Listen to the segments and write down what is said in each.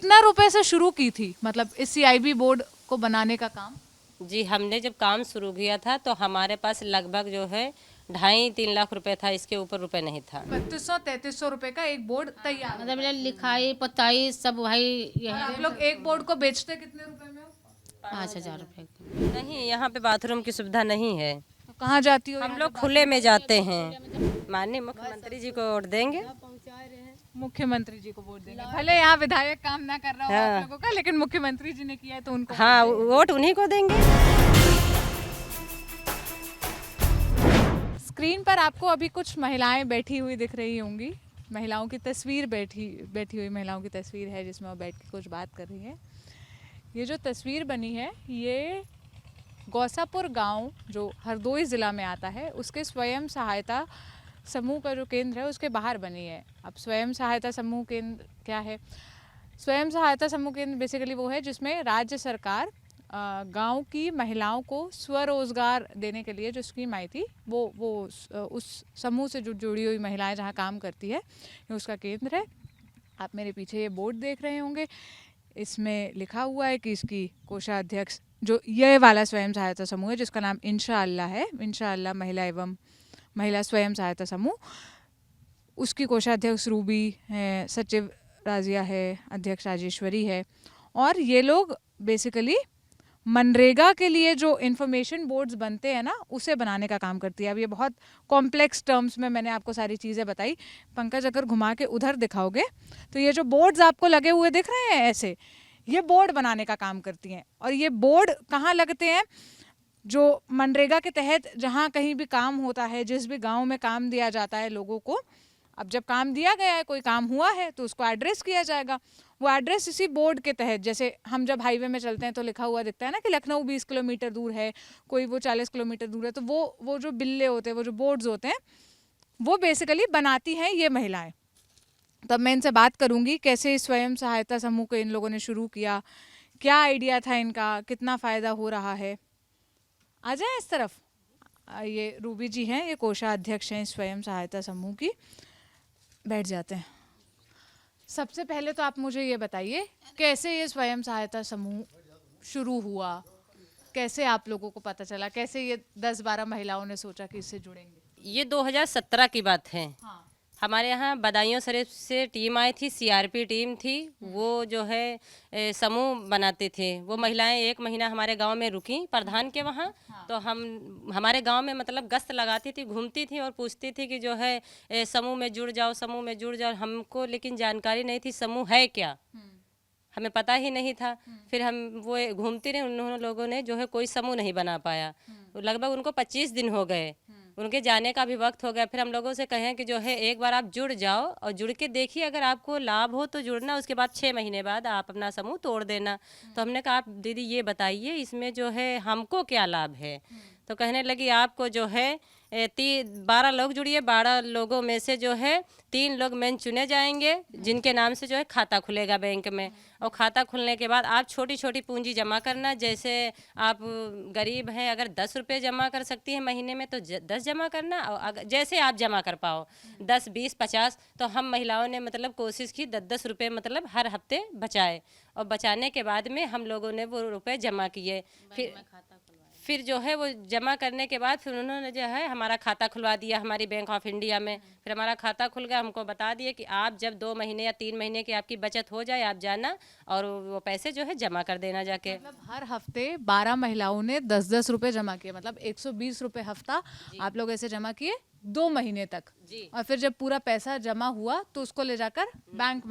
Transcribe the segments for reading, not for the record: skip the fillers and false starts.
कितना रुपए से शुरू की थी मतलब इस CIB बोर्ड को बनाने का काम? जी, हमने जब काम शुरू किया था तो हमारे पास लगभग जो है 2.5-3 लाख रुपए था, इसके ऊपर रुपए नहीं था। 3200-3300 रुपए का एक बोर्ड तैयार मतलब मेरा लिखाई पताई सब भाई और यही आप लोग एक बोर्ड को बेचते कितने रुपए में हो? 5,000 रुपये की। नहीं, यहाँ पे बाथरूम की सुविधा नहीं है। तो कहाँ जाती हो? हम लोग खुले में जाते हैं। माननीय मुख्यमंत्री जी को वोट देंगे। मुख्यमंत्री जी को वोट देंगे। भले यहाँ विधायक काम ना कर रहा हो आप हाँ। लोगों का, लेकिन मुख्यमंत्री जी ने किया है तो उनको हाँ, वोट उन्हीं को देंगे। स्क्रीन पर आपको अभी कुछ महिलाएं बैठी हुई दिख रही होंगी। महिलाओं की तस्वीर बैठी हुई महिलाओं की तस्वीर है जिसमें वो बैठ के कुछ बात कर रही है। ये जो तस्वीर बनी है ये गौसापुर गांव जो हरदोई ज़िला में आता है उसके स्वयं सहायता समूह का जो केंद्र है उसके बाहर बनी है। अब स्वयं सहायता समूह केंद्र क्या है? स्वयं सहायता समूह केंद्र बेसिकली वो है जिसमें राज्य सरकार गांव की महिलाओं को स्वरोजगार देने के लिए जो स्कीम आई थी वो उस समूह से जो जुड़ी हुई महिलाएं जहां काम करती है ये उसका केंद्र है। आप मेरे पीछे ये बोर्ड देख रहे होंगे, इसमें लिखा हुआ है कि इसकी कोषाध्यक्ष जो ये वाला स्वयं सहायता समूह है जिसका नाम इंशाअल्लाह है, इंशाअल्लाह महिला स्वयं सहायता समूह, उसकी कोषाध्यक्ष रूबी है, सचिव राजिया है, अध्यक्ष राजेश्वरी है। और ये लोग बेसिकली मनरेगा के लिए जो इन्फॉर्मेशन बोर्ड्स बनते हैं ना उसे बनाने का काम करती है। अब ये बहुत कॉम्प्लेक्स टर्म्स में मैंने आपको सारी चीज़ें बताई। पंकज अगर घुमा के उधर दिखाओगे तो ये जो बोर्ड्स आपको लगे हुए दिख रहे हैं ऐसे, ये बोर्ड बनाने का काम करती हैं। और ये बोर्ड कहाँ लगते हैं? जो मनरेगा के तहत जहाँ कहीं भी काम होता है, जिस भी गांव में काम दिया जाता है लोगों को, अब जब काम दिया गया है, कोई काम हुआ है तो उसको एड्रेस किया जाएगा। वो एड्रेस इसी बोर्ड के तहत, जैसे हम जब हाईवे में चलते हैं तो लिखा हुआ दिखता है ना कि लखनऊ 20 किलोमीटर दूर है, कोई वो 40 किलोमीटर दूर है, तो वो जो बिल्ले होते हैं, वो जो बोर्ड्स होते हैं, वो बेसिकली बनाती हैं ये महिलाएं। तब मैं इनसे बात करूंगी कैसे स्वयं सहायता समूह को इन लोगों ने शुरू किया, क्या आइडिया था इनका, कितना फ़ायदा हो रहा है। आ जाए इस तरफ। ये रूबी जी हैं, ये कोषाध्यक्ष हैं स्वयं सहायता समूह की। बैठ जाते हैं। सबसे पहले तो आप मुझे ये बताइए कैसे ये स्वयं सहायता समूह शुरू हुआ, कैसे आप लोगों को पता चला, कैसे ये 10-12 महिलाओं ने सोचा कि इससे जुड़ेंगे? ये 2017 की बात है। हाँ। हमारे यहाँ बदायूं शरीफ से टीम आई थी, CRP टीम थी। वो जो है समूह बनाते थे। वो महिलाएं 1 महीना हमारे गांव में रुकी प्रधान के वहाँ। तो हम हमारे गांव में मतलब गश्त लगाती थी, घूमती थी और पूछती थी कि जो है समूह में जुड़ जाओ, समूह में जुड़ जाओ। हमको लेकिन जानकारी नहीं थी समूह है क्या, हमें पता ही नहीं था। फिर हम वो घूमती रहे, उन्होंने लोगों ने जो है कोई समूह नहीं बना पाया। लगभग उनको 25 दिन हो गए, उनके जाने का भी वक्त हो गया। फिर हम लोगों से कहें कि जो है एक बार आप जुड़ जाओ और जुड़ के देखिए, अगर आपको लाभ हो तो जुड़ना, उसके बाद 6 महीने बाद आप अपना समूह तोड़ देना। तो हमने कहा आप दीदी ये बताइए इसमें जो है हमको क्या लाभ है। तो कहने लगी आपको जो है 12 लोग जुड़िए, 12 लोगों में से जो है 3 लोग मेन चुने जाएंगे जिनके नाम से जो है खाता खुलेगा बैंक में। और खाता खुलने के बाद आप छोटी छोटी पूंजी जमा करना। जैसे आप गरीब हैं, अगर 10 रुपये जमा कर सकती हैं महीने में तो 10 जमा करना, और अगर जैसे आप जमा कर पाओ 10, 20, 50। तो हम महिलाओं ने मतलब कोशिश की 10-10 रुपये मतलब हर हफ्ते बचाए, और बचाने के बाद में हम लोगों ने वो रुपए जमा किए। फिर जो है वो जमा करने के बाद फिर उन्होंने जो है हमारा खाता खुलवा दिया हमारी बैंक ऑफ इंडिया में। फिर हमारा खाता खुल गया, हमको बता दिए कि आप जब 2 महीने या 3 महीने की आपकी बचत हो जाए आप जाना और वो पैसे जो है जमा कर देना जाके। मतलब हर हफ्ते 12 महिलाओं ने 10-10 रुपए जमा किए, मतलब 120 रुपए हफ्ता आप लोग ऐसे जमा किए 2 महीने तक जी। और फिर जब पूरा पैसा जमा हुआ तो उसको ले जाकर बैंक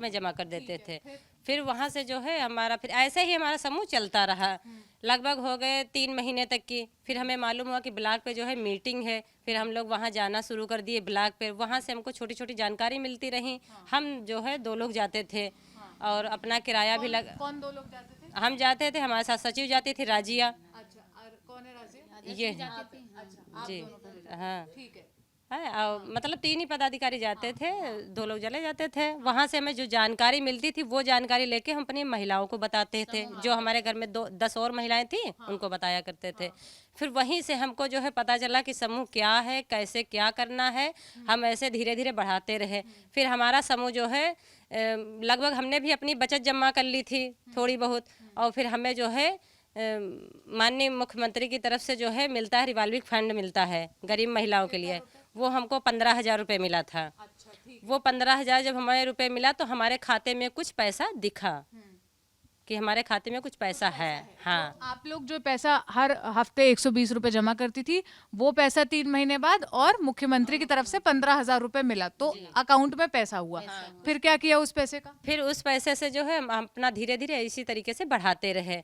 में जमा कर देते थे। फिर वहाँ से जो है हमारा फिर ऐसे ही हमारा समूह चलता रहा। लगभग हो गए 3 महीने तक की। फिर हमें मालूम हुआ कि ब्लॉक पे जो है मीटिंग है। फिर हम लोग वहाँ जाना शुरू कर दिए ब्लॉक पे। वहाँ से हमको छोटी छोटी जानकारी मिलती रही। हम जो है 2 लोग जाते थे और अपना किराया भी लग। कौन 2 लोग जाते थे? हम जाते थे, हमारे साथ सचिव जाती थी राजिया। अच्छा, और कौन है राजी? ये अच्छा, आप जी दोनों पहले। हाँ। ठीक है। है। और मतलब 3 ही पदाधिकारी जाते थे, 2 लोग चले जाते थे। वहाँ से हमें जो जानकारी मिलती थी वो जानकारी लेके हम अपनी महिलाओं को बताते थे। जो हमारे घर में 10 और महिलाएं थी उनको बताया करते थे। फिर वहीं से हमको जो है पता चला कि समूह क्या है, कैसे क्या करना है। हम ऐसे धीरे धीरे बढ़ाते रहे। फिर हमारा समूह जो है लगभग हमने भी अपनी बचत जमा कर ली थी थोड़ी बहुत। और फिर हमें जो है माननीय मुख्यमंत्री की तरफ से जो है मिलता है, रिवॉल्विंग फंड मिलता है गरीब महिलाओं के लिए। वो हमको 15,000 रुपये मिला था। वो 15,000 जब हमारे रुपये मिला तो हमारे खाते में कुछ पैसा दिखा कि हमारे खाते में कुछ पैसा है। हाँ, तो आप लोग जो पैसा हर हफ्ते 120 रुपए जमा करती थी, वो पैसा 3 महीने बाद और मुख्यमंत्री की तरफ से 15,000 रुपए मिला, तो अकाउंट में पैसा हुआ। फिर क्या किया उस पैसे का? फिर उस पैसे से जो है हम अपना धीरे धीरे इसी तरीके से बढ़ाते रहे।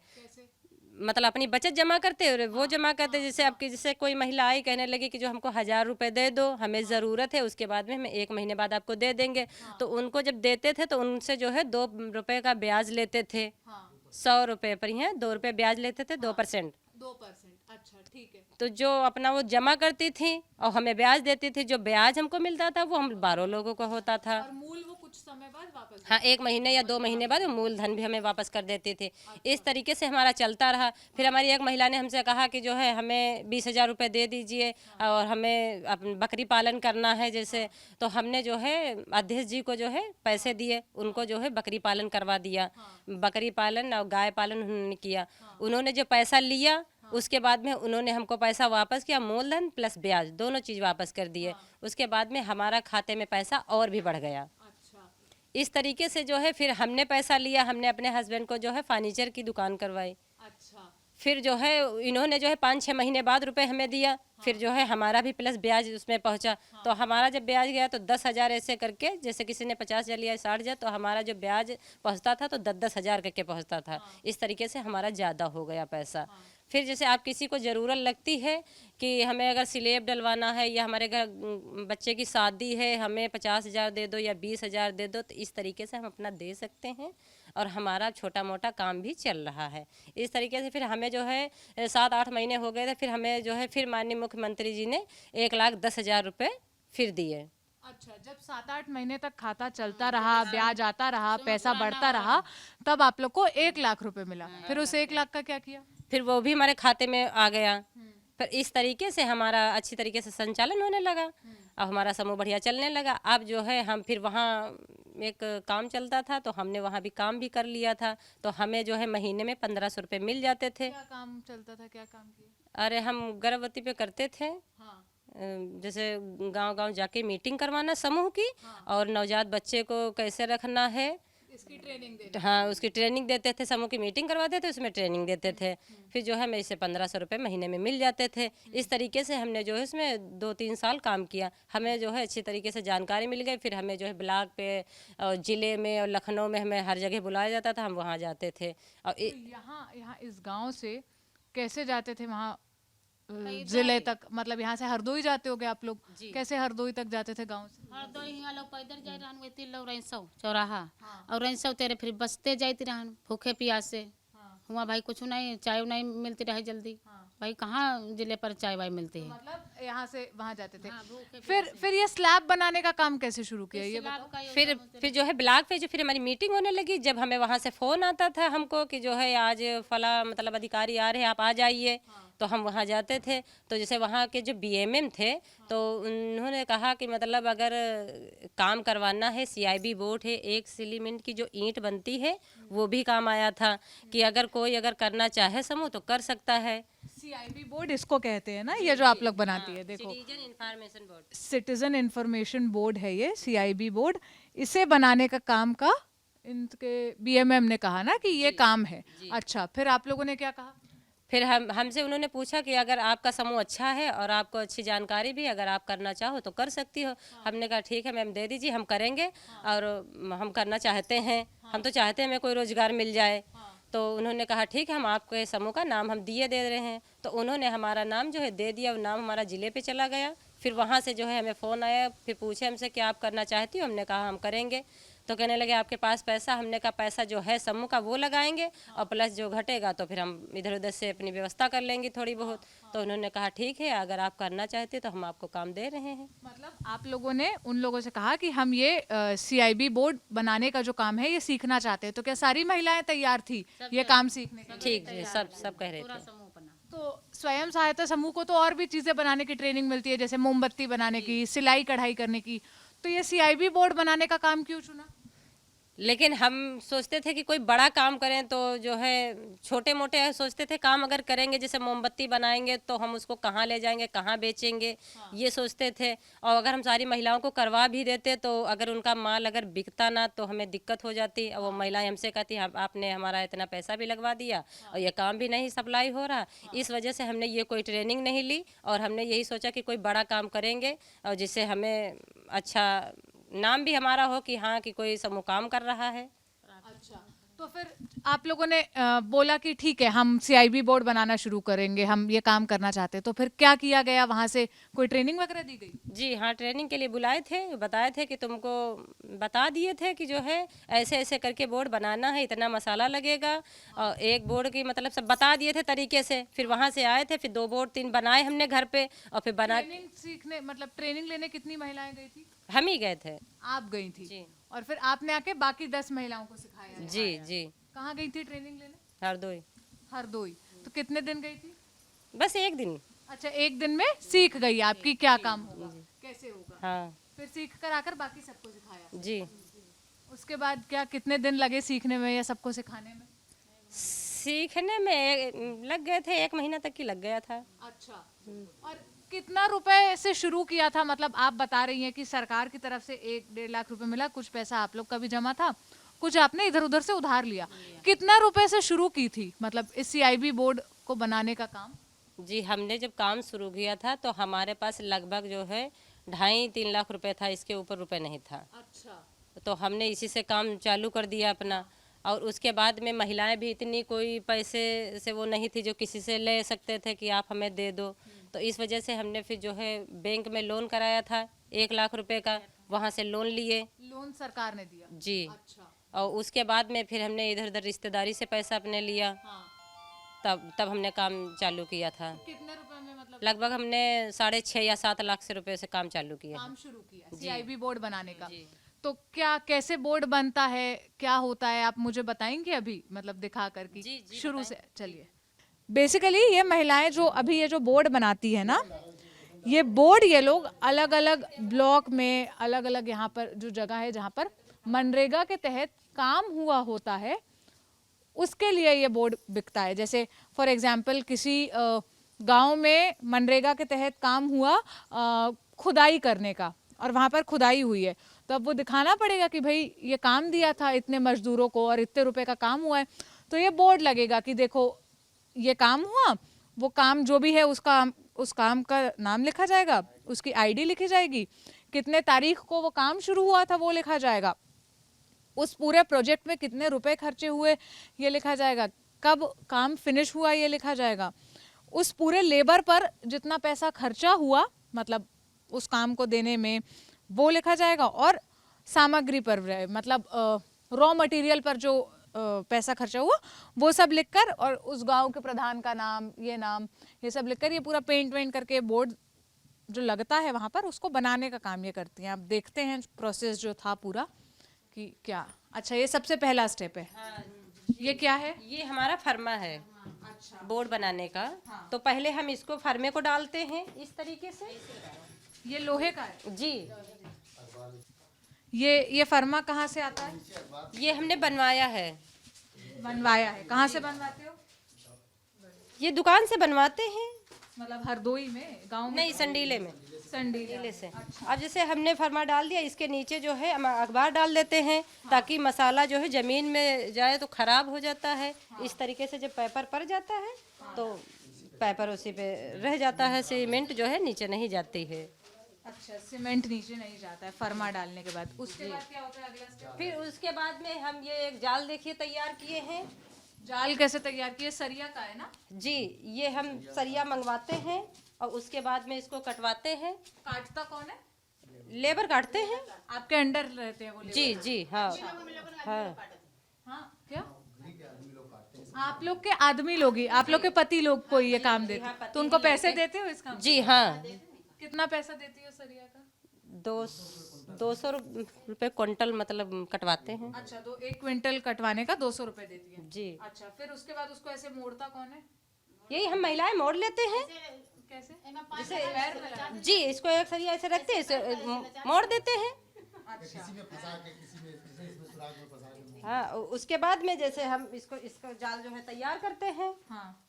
मतलब अपनी बचत जमा करते और वो जमा करते। जैसे आपकी जैसे कोई महिला आई कहने लगी कि जो हमको 1,000 रुपये दे दो, हमें ज़रूरत है, उसके बाद में हम 1 महीने बाद आपको दे देंगे। तो उनको जब देते थे तो उनसे जो है 2 रुपये का ब्याज लेते थे। 100 रुपये पर ही 2 रुपये ब्याज लेते थे, 2%। 2%। अच्छा, ठीक है। तो जो अपना वो जमा करती थी और हमें ब्याज देती थी, जो ब्याज हमको मिलता था वो हम 12 लोगों को होता था। और मूल वो कुछ समय बाद वापस? हाँ, 1 महीने या 2 महीने बाद वो मूलधन भी हमें वापस कर देती थी। इस तरीके से हमारा चलता रहा। फिर हमारी एक महिला ने हमसे कहा कि जो है हमें 20,000 रुपये दे दीजिए और हमें बकरी पालन करना है जैसे। तो हमने जो है अध्यक्ष जी को जो है पैसे दिए, उनको जो है बकरी पालन करवा दिया। बकरी पालन और गाय पालन उन्होंने किया। उन्होंने जो पैसा लिया उसके बाद में उन्होंने हमको पैसा वापस किया, मूलधन प्लस ब्याज दोनों चीज़ वापस कर दिए। उसके बाद में हमारा खाते में पैसा और भी बढ़ गया। इस तरीके से जो है फिर हमने पैसा लिया, हमने अपने हस्बैंड को जो है फर्नीचर की दुकान करवाई। अच्छा। फिर जो है इन्होंने जो है 5-6 महीने बाद रुपए हमें दिया। फिर जो है हमारा भी प्लस ब्याज उसमें पहुंचा। तो हमारा जब ब्याज गया तो 10,000 ऐसे करके, जैसे किसी ने 50,000 लिया 60,000, तो हमारा जो ब्याज पहुंचता था तो 10,000 करके पहुंचता था। इस तरीके से हमारा ज़्यादा हो गया पैसा। फिर जैसे आप किसी को ज़रूरत लगती है कि हमें अगर स्लेब डलवाना है या हमारे घर बच्चे की शादी है, हमें 50,000 दे दो या 20,000 दे दो, तो इस तरीके से हम अपना दे सकते हैं और हमारा छोटा मोटा काम भी चल रहा है। इस तरीके से फिर हमें जो है 7-8 महीने हो गए थे। फिर हमें जो है फिर माननीय मुख्यमंत्री जी ने 1,10,000 रुपये फिर दिए। अच्छा, जब 7-8 महीने तक खाता चलता रहा, ब्याज आता रहा, पैसा बढ़ता रहा, तब आप लोग को 1,00,000 रुपए मिला। फिर उस 1,00,000 का क्या किया? फिर वो भी हमारे खाते में आ गया। फिर इस तरीके से हमारा अच्छी तरीके से संचालन होने लगा और हमारा समूह बढ़िया चलने लगा। अब जो है हम फिर वहाँ एक काम चलता था तो हमने वहाँ भी काम भी कर लिया था। तो हमें जो है महीने में 1,500 रुपये मिल जाते थे। क्या काम चलता था? क्या काम किया? अरे हम गर्भवती पे करते थे। हाँ। जैसे गांव-गांव जाके मीटिंग करवाना समूह की और नवजात बच्चे को कैसे रखना है, इसकी ट्रेनिंग देना। हाँ उसकी ट्रेनिंग देते थे। समूह की मीटिंग करवाते थे, उसमें ट्रेनिंग देते थे। फिर जो है हमें इससे 1,500 रुपये महीने में मिल जाते थे। इस तरीके से हमने जो है इसमें 2-3 साल काम किया। हमें जो है अच्छी तरीके से जानकारी मिल गई। फिर हमें जो है ब्लॉक पे और ज़िले में और लखनऊ में हमें हर जगह बुलाया जाता था, हम वहाँ जाते थे। और तो यहाँ इस गांव से कैसे जाते थे वहाँ जिले तक? मतलब यहाँ से हरदोई जाते होगे आप लोग? कैसे हरदोई तक जाते थे गांव से? हरदोई हियां लोग पैदल जाए रहन, वेती लोग रैंसौ चौराहा और रैंसौ तेरे फिर बसते जाती रहन भूखे प्यासे। हुआ भाई कुछ नहीं, चाय नहीं मिलती रहे जल्दी। भाई कहाँ जिले पर चाय वाय मिलती है। मतलब यहाँ से वहाँ जाते थे। फिर ये स्लैब बनाने का काम कैसे शुरू किया ये बताओ? फिर जो है ब्लॉक पे जो फिर हमारी मीटिंग होने लगी। जब हमें वहाँ से फ़ोन आता था हमको कि जो है आज फला मतलब अधिकारी आ रहे हैं, आप आ जाइए, तो हम वहाँ जाते थे। तो जैसे वहाँ के जो बीएमएम थे तो उन्होंने कहा कि मतलब अगर काम करवाना है, सीआईबी बोर्ड है, 1 सीमेंट की जो ईंट बनती है वो भी काम आया था कि अगर कोई अगर करना चाहे समूह तो कर सकता है। सीआईबी बोर्ड इसको कहते हैं ना, ये जो आप लोग बनाती है। देखो, citizen information board, citizen information board है ये सीआईबी बोर्ड। इसे बनाने का काम का इनके बीएमएम ने कहा ना कि ये काम है। अच्छा, फिर आप लोगों ने क्या कहा? फिर हमसे उन्होंने पूछा कि अगर आपका समूह अच्छा है और आपको अच्छी जानकारी भी, अगर आप करना चाहो तो कर सकती हो। हमने कहा ठीक है मैम, दे दीजिए, हम करेंगे और हम करना चाहते हैं। हम तो चाहते हैं हमें कोई रोजगार मिल जाए। तो उन्होंने कहा ठीक है, हम आपके समूह का नाम हम दिए दे रहे हैं। तो उन्होंने हमारा नाम जो है दे दिया। नाम हमारा ज़िले पे चला गया। फिर वहाँ से जो है हमें फ़ोन आया, फिर पूछे हमसे कि आप करना चाहती हो? हमने कहा हम करेंगे। तो कहने लगे आपके पास पैसा, हमने कहा पैसा जो है समूह का वो लगाएंगे और प्लस जो घटेगा तो फिर हम इधर उधर से अपनी व्यवस्था कर लेंगे थोड़ी बहुत। तो उन्होंने कहा ठीक है, अगर आप करना चाहते तो हम आपको काम दे रहे हैं। मतलब आप लोगों ने उन लोगों से कहा कि हम ये CIB बोर्ड बनाने का जो काम है ये सीखना चाहते हैं, तो क्या सारी महिलाएं तैयार थी ये काम सीखने के लिए? ठीक है, सब कह रहे पूरा थे। समूह बना। तो स्वयं सहायता समूह को तो और भी चीजें बनाने की ट्रेनिंग मिलती है, जैसे मोमबत्ती बनाने की, सिलाई कढ़ाई करने की, तो ये CIB बोर्ड बनाने का काम क्यों चुना? लेकिन हम सोचते थे कि कोई बड़ा काम करें, तो जो है छोटे मोटे सोचते थे काम अगर करेंगे, जैसे मोमबत्ती बनाएंगे तो हम उसको कहाँ ले जाएंगे, कहाँ बेचेंगे, ये सोचते थे। और अगर हम सारी महिलाओं को करवा भी देते तो अगर उनका माल अगर बिकता ना तो हमें दिक्कत हो जाती। और वो महिलाएं हमसे कहती आपने हमारा इतना पैसा भी लगवा दिया और ये काम भी नहीं सप्लाई हो रहा। इस वजह से हमने ये कोई ट्रेनिंग नहीं ली और हमने यही सोचा कि कोई बड़ा काम करेंगे और जिससे हमें अच्छा नाम भी हमारा हो कि हाँ कि कोई समूह काम कर रहा है। अच्छा, तो फिर आप लोगों ने बोला कि ठीक है हम CIB बोर्ड बनाना शुरू करेंगे, हम ये काम करना चाहते हैं, तो फिर क्या किया गया? वहाँ से कोई ट्रेनिंग वगैरह दी गई? जी हाँ, ट्रेनिंग के लिए बुलाए थे, बताए थे कि तुमको बता दिए थे कि जो है ऐसे ऐसे करके बोर्ड बनाना है, इतना मसाला लगेगा और एक बोर्ड की मतलब सब बता दिए थे तरीके से। फिर वहाँ से आए थे, फिर 2 बोर्ड 3 बनाए हमने घर पे और फिर बना ट्रेनिंग सीखने मतलब ट्रेनिंग लेने कितनी महिलाएं गई थी? हम ही गए थे। आप गई थी? जी और फिर आपने आके बाकी 10 महिलाओं को सिखाया? जी जी। कहाँ गई थी ट्रेनिंग लेने? हरदोई। हरदोई। तो कितने दिन गई थी? बस एक दिन। अच्छा, एक दिन में सीख गई आपकी क्या काम होगा, कैसे होगा। हाँ फिर सीख कर आकर बाकी सबको सिखाया। जी। उसके बाद क्या कितने दिन लगे सीखने में या सबको सिखाने में? सीखने में लग गए थे, 1 महीना तक की लग गया था। अच्छा, और कितना रुपए से शुरू किया था? मतलब आप बता रही हैं कि सरकार की तरफ से 1-1.5 लाख रुपए मिला, कुछ पैसा आप लोग का भी जमा था, कुछ आपने इधर उधर से उधार लिया। कितना रुपए से शुरू की थी मतलब इस CIB बोर्ड को बनाने का काम? जी, हमने जब काम शुरू किया था तो हमारे पास लगभग जो है 2.5-3 लाख रुपए था, इसके ऊपर रुपए नहीं था। अच्छा, तो हमने इसी से काम चालू कर दिया अपना। और उसके बाद में महिलाएं भी इतनी कोई पैसे से वो नहीं थी जो किसी से ले सकते थे कि आप हमें दे दो। तो इस वजह से हमने फिर जो है बैंक में लोन कराया था 1 लाख रुपए का, वहाँ से लोन लिए। लोन सरकार ने दिया? जी। अच्छा, और उसके बाद में फिर हमने इधर उधर रिश्तेदारी से पैसा अपने लिया, हाँ। तब हमने काम चालू किया था। कितने रुपए में मतलब लगभग हमने 6.5 या 7 लाख से रुपए से काम चालू किया। काम शुरू किया CIB बोर्ड बनाने का? तो क्या कैसे बोर्ड बनता है, क्या होता है, आप मुझे बताएंगे अभी मतलब दिखा कर की? शुरू से चलिए। बेसिकली ये महिलाएं जो अभी ये जो बोर्ड बनाती है ना, ये बोर्ड ये लोग अलग अलग ब्लॉक में अलग अलग यहाँ पर जो जगह है जहाँ पर मनरेगा के तहत काम हुआ होता है उसके लिए ये बोर्ड बिकता है। जैसे फॉर एग्जांपल किसी गांव में मनरेगा के तहत काम हुआ खुदाई करने का और वहाँ पर खुदाई हुई है, तो अब वो दिखाना पड़ेगा कि भाई ये काम दिया था इतने मजदूरों को और इतने रुपए का काम हुआ है, तो ये बोर्ड लगेगा कि देखो ये काम हुआ, वो काम जो भी है उस काम का नाम लिखा जाएगा, उसकी ID लिखी जाएगी, कितने तारीख को वो काम शुरू हुआ था वो लिखा जाएगा, उस पूरे प्रोजेक्ट में कितने रुपए खर्चे हुए ये लिखा जाएगा, कब काम फिनिश हुआ ये लिखा जाएगा, उस पूरे लेबर पर जितना पैसा खर्चा हुआ मतलब उस काम को देने में वो लिखा जाएगा, और सामग्री पर मतलब रॉ मटेरियल पर जो पैसा खर्चा हुआ वो सब लिखकर, और उस गांव के प्रधान का नाम ये सब लिखकर ये पूरा पेंट वेंट करके बोर्ड जो लगता है वहाँ पर उसको बनाने का काम ये करती हैं। आप देखते हैं प्रोसेस जो था पूरा कि क्या। अच्छा, ये सबसे पहला स्टेप है। ये क्या है? ये हमारा फर्मा है बोर्ड बनाने का। तो पहले हम इसको फर्मे को डालते हैं इस तरीके से। ये लोहे का है जी। ये फर्मा कहाँ से आता है? ये हमने बनवाया है। बनवाया है? कहाँ से बनवाते हो? ये दुकान से बनवाते हैं। मतलब हरदोई में, गांव में? नहीं, संडीले में। संडीले से। अब जैसे हमने फर्मा डाल दिया, इसके नीचे जो है हम अखबार डाल देते हैं ताकि मसाला जो है जमीन में जाए तो खराब हो जाता है। इस तरीके से जब पेपर पड़ जाता है तो पेपर उसी पे रह जाता है, सीमेंट जो है नीचे नहीं जाती है। अच्छा, सीमेंट नीचे नहीं जाता है फर्मा डालने के बाद। उसके बाद क्या होता है अगला स्टेप? फिर उसके बाद में हम ये एक जाल देखिए तैयार किए हैं। जाल कैसे तैयार किए? सरिया का है ना? जी, ये हम सरिया मंगवाते हैं और उसके बाद में इसको कटवाते हैं। काटता कौन है? लेबर काटते हैं। आपके अंडर रहते हैं वो लेबर? जी जी हाँ हाँ। हाँ क्या? आप लोग के आदमी लोग ही, आप लोग के पति लोग को ये काम देते हैं, तो उनको पैसे देते हो इस काम के? जी हाँ। कितना पैसा देती हो सरिया का? 200 रुपये क्विंटल मतलब कटवाते हैं। अच्छा, तो 1 क्विंटल कटवाने का 200 रुपए देती है? जी। अच्छा, फिर उसके बाद उसको ऐसे मोड़ता कौन है? यही हम महिलाएं मोड़ लेते हैं। कैसे? जैसे जी, इसको एक सरिया ऐसे रखते हैं, इसे मोड़ देते हैं। हाँ, उसके बाद में जैसे हम इसको जाल जो है तैयार करते हैं। हाँ,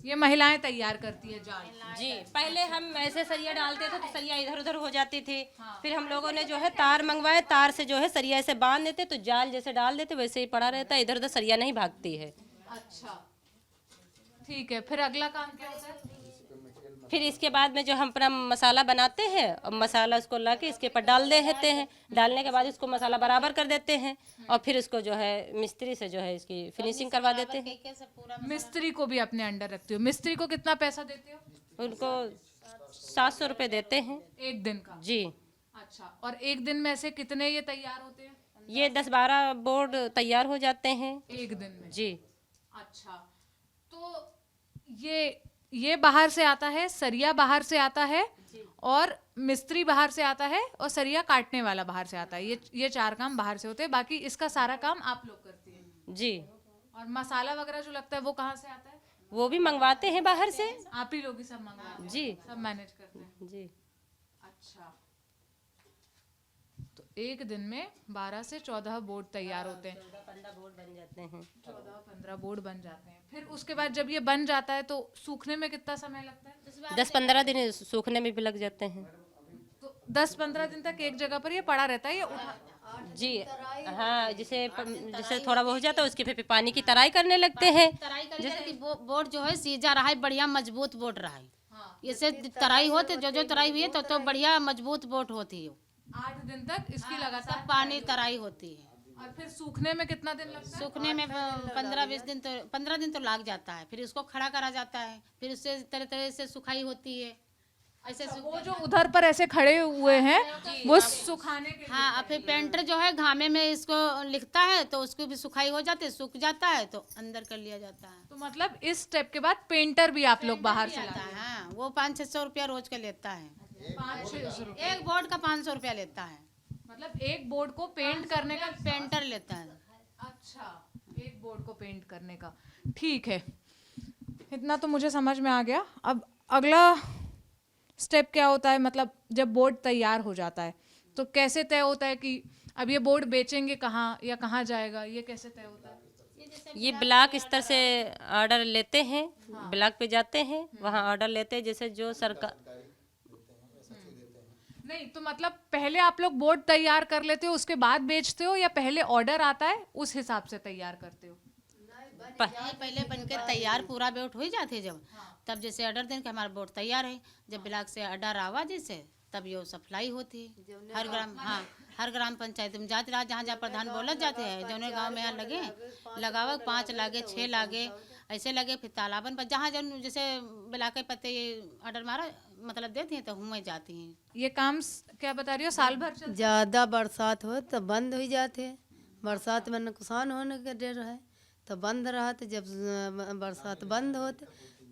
ये महिलाएं तैयार करती है जाल? जी, पहले हम ऐसे सरिया डालते थे तो सरिया इधर उधर हो जाती थी। फिर हम लोगों ने जो है तार मंगवाए, तार से जो है सरिया ऐसे बांध देते तो जाल जैसे डाल देते वैसे ही पड़ा रहता है, इधर उधर सरिया नहीं भागती है। अच्छा, ठीक है। फिर अगला काम क्या होता है? फिर इसके बाद में जो हम अपना मसाला बनाते हैं और मसाला उसको ला के इसके ऊपर डाल देते हैं। डालने के बाद इसको मसाला बराबर कर देते हैं और फिर इसको जो है मिस्त्री से जो है इसकी फिनिशिंग करवा देते हैं। मिस्त्री को भी अपने अंडर रखती हो? मिस्त्री को कितना पैसा देते हो? उनको 700 रुपये देते हैं 1 दिन का? जी। अच्छा, और 1 दिन में से कितने ये तैयार होते हैं? ये 10-12 बोर्ड तैयार हो जाते हैं 1 दिन में? जी। अच्छा, तो ये बाहर से आता है, सरिया बाहर से आता है, और मिस्त्री बाहर से आता है, और सरिया काटने वाला बाहर से आता है। ये 4 काम बाहर से होते हैं, बाकी इसका सारा काम आप लोग करती हैं? जी। और मसाला वगैरह जो लगता है वो कहाँ से आता है? वो भी मंगवाते हैं बाहर से। आप ही लोग ही सब मंगवाते हैं? जी। सब मैनेज करते हैं? जी। अच्छा, तो 1 दिन में 12 से 14 बोर्ड तैयार होते हैं? 14-15 बोर्ड बन जाते हैं। 14-15 बोर्ड बन जाते हैं। फिर उसके बाद जब ये बन जाता है तो सूखने में कितना समय लगता है? 10-15 दिन सूखने में भी लग जाते हैं। तो 10-15 दिन तक एक जगह पर ये पड़ा रहता है, ये उठा? जी हाँ, जिसे थोड़ा वो हो जाता है उसकी फिर पानी की तराई करने लगते हैं। तराई करके कि बोर्ड जो है सीजा रहा है, बढ़िया मजबूत बोर्ड रहा है। इससे तराई होते जो तराई हुई है तो बढ़िया मजबूत बोर्ड होती है। 8 दिन तक इसकी लगातार पानी तराई होती है। और फिर सूखने में कितना दिन लगता है? सूखने में 15-20 दिन तो 15 दिन तो लग जाता है। फिर इसको खड़ा करा जाता है, फिर उससे तरह तरह से सुखाई होती है। ऐसे वो जो उधर पर ऐसे खड़े हुए हैं वो सुखाने के लिए? हाँ, और फिर पेंटर जो है घामे में इसको लिखता है तो उसको भी सुखाई हो जाती है, सूख जाता है तो अंदर कर लिया जाता है। तो मतलब इस स्टेप के बाद पेंटर भी आप लोग बाहर से लाते हैं? हाँ, वो 500-600 रुपया रोज का लेता है। 500-600 रुपए? एक बोर्ड का 500 रुपया लेता है। मतलब एक बोर्ड को पेंट करने का पेंटर लेता है। अच्छा, एक बोर्ड को पेंट करने का, ठीक है। इतना तो मुझे समझ में आ गया। अब अगला स्टेप क्या होता है? मतलब जब बोर्ड तैयार हो जाता है तो कैसे तय होता है कि अब ये बोर्ड बेचेंगे कहाँ या कहाँ जाएगा, ये कैसे तय होता है? ये ब्लॉक स्तर से ऑर्डर लेते हैं, ब्लॉक पे जाते हैं, वहाँ ऑर्डर लेते हैं। जैसे जो सरकार नहीं, तो मतलब पहले आप लोग बोर्ड तैयार कर लेते हो उसके बाद बेचते हो, या पहले ऑर्डर आता है उस हिसाब से तैयार करते हो? पहले बनके तैयार पूरा बोर्ड हो जाते जब, तब जैसे ऑर्डर दें कि हमारा बोर्ड तैयार है, जब ब्लॉक से ऑर्डर आवा जैसे तब ये सप्लाई होती है हर ग्राम। हाँ, हर ग्राम पंचायत में जाते रहा, जहाँ जहाँ प्रधान बोलत जाते हैं, जौने गांव में यहाँ लगे लगावा 5 लागे 6 लागे ऐसे लगे। फिर तालाबन पर जहाँ जौन जैसे ब्लॉक के पत्ते ऑर्डर मारा मतलब देती हैं तो हुए जाती हैं। ये काम क्या बता रही हो, साल भर चलता है? ज़्यादा बरसात हो तो बंद हो जाते हैं। बरसात में नुकसान होने का डर है तो बंद रहा, तो जब बरसात बंद होते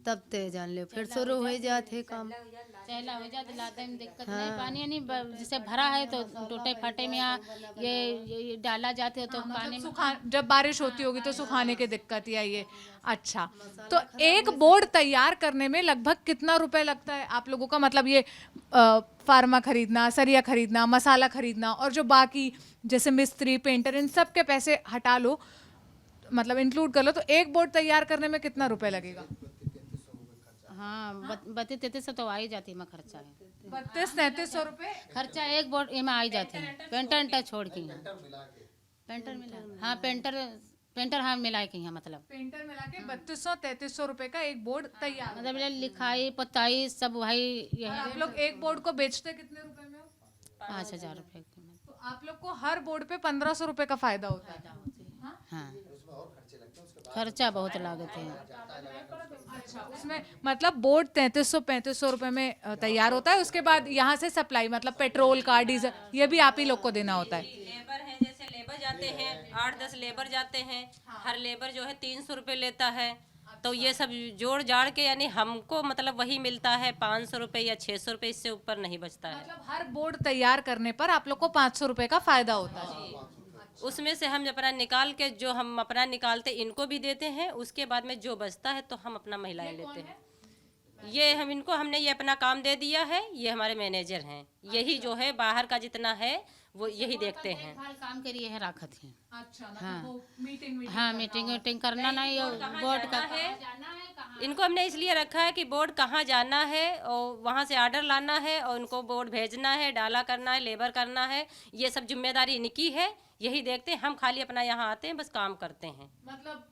तब ते जान ले फिर शुरू हो जाते काम। चहला हो जाते, लाते में दिक्कत नहीं, पानी नहीं जैसे भरा है तो टूटे फटे में यहाँ ये डाला जाते हो तो पानी में जब बारिश होती होगी तो सुखाने की दिक्कत या ये। अच्छा, तो एक बोर्ड तैयार करने में लगभग कितना रुपए लगता है आप लोगों का? मतलब ये फार्मा खरीदना, सरिया खरीदना, मसाला खरीदना, और जो बाकी जैसे मिस्त्री, पेंटर, इन सब के पैसे हटा लो, मतलब इंक्लूड कर लो, तो एक बोर्ड तैयार करने में कितना रुपए लगेगा? हाँ, 32-33 तो आ ही जाती है खर्चा है। 3200-3300 रुपए खर्चा एक बोर्ड में आ ही जाती है। पेंटर छोड़ के पेंटर मिला, हाँ पेंटर हाँ मिला के यहाँ मतलब पेंटर मिला के 3200-3300 रुपए का एक बोर्ड तैयार। मतलब लिखाई पुताई सब भाई ये और आप लोग एक बोर्ड को बेचते कितने रुपए में? 5,000 रुपये। तो आप लोग को हर बोर्ड पे 1500 रुपए का फायदा होता है। हाँ? हाँ खर्चा बहुत लागत है। अच्छा, उसमें मतलब बोर्ड 3300 रुपए में तैयार होता है। उसके बाद यहाँ से सप्लाई मतलब पेट्रोल का डीजल ये भी आप ही लोग को देना होता है। लेबर है, जैसे लेबर जाते हैं 8-10 लेबर जाते हैं, हर लेबर जो है 300 रुपये लेता है। तो ये सब जोड़ जाड़ के यानी हमको मतलब वही मिलता है 500 रुपये या 600 रुपये, इससे ऊपर नहीं बचता है। मतलब हर बोर्ड तैयार करने पर आप लोग को 500 रुपए का फायदा होता है। उसमें से हम अपना निकाल के जो हम अपना निकालते इनको भी देते हैं, उसके बाद में जो बचता है तो हम अपना महिलाएं लेते हैं। ये हम इनको हमने ये अपना काम दे दिया है, ये हमारे मैनेजर हैं। यही जो है बाहर का जितना है वो यही देखते हैं। काम के लिए है राखत है। अच्छा, मतलब वो मीटिंग हाँ मीटिंग वीटिंग करना नहीं और बोर्ड का है। इनको हमने इसलिए रखा है कि बोर्ड कहाँ जाना है और वहाँ से ऑर्डर लाना है और उनको बोर्ड भेजना है, डाला करना है, लेबर करना है, ये सब जिम्मेदारी इनकी है। यही देखते हैं, हम खाली अपना यहाँ आते हैं, बस काम करते हैं। मतलब